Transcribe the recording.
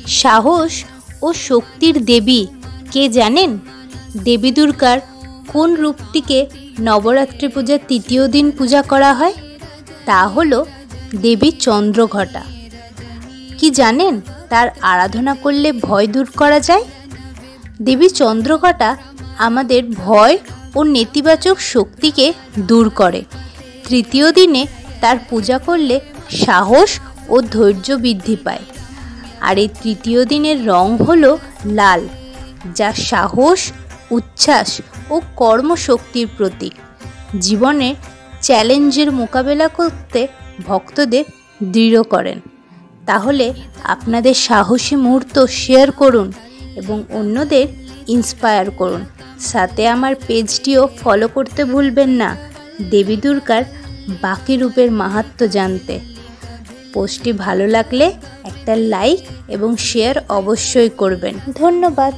সাহস ও শক্তির দেবী কে জানেন? দেবী দুর্গার কোন রূপটিকে নবরাত্রি পূজার তৃতীয় দিন পূজা করা হয়? তা হলো দেবী চন্দ্রঘটা। কি জানেন তার আরাধনা করলে ভয় দূর করা যায়? দেবী চন্দ্রঘটা আমাদের ভয় ও নেতিবাচক শক্তিকে দূর করে। তৃতীয় দিনে তার পূজা করলে সাহস ও ধৈর্য বৃদ্ধি পায়। আর এই তৃতীয় দিনের রং হলো লাল, যা সাহস, উচ্ছ্বাস ও কর্মশক্তির প্রতীক। জীবনে চ্যালেঞ্জের মোকাবেলা করতে ভক্তদের দৃঢ় করেন। তাহলে আপনাদের সাহসী মুহূর্ত শেয়ার করুন এবং অন্যদের ইন্সপায়ার করুন। সাথে আমার পেজটিও ফলো করতে ভুলবেন না দেবী দুর্গার বাকি রূপের মাহাত্ম্য জানতে। পোস্টটি ভালো লাগলে একটা লাইক এবং শেয়ার অবশ্যই করবেন। ধন্যবাদ।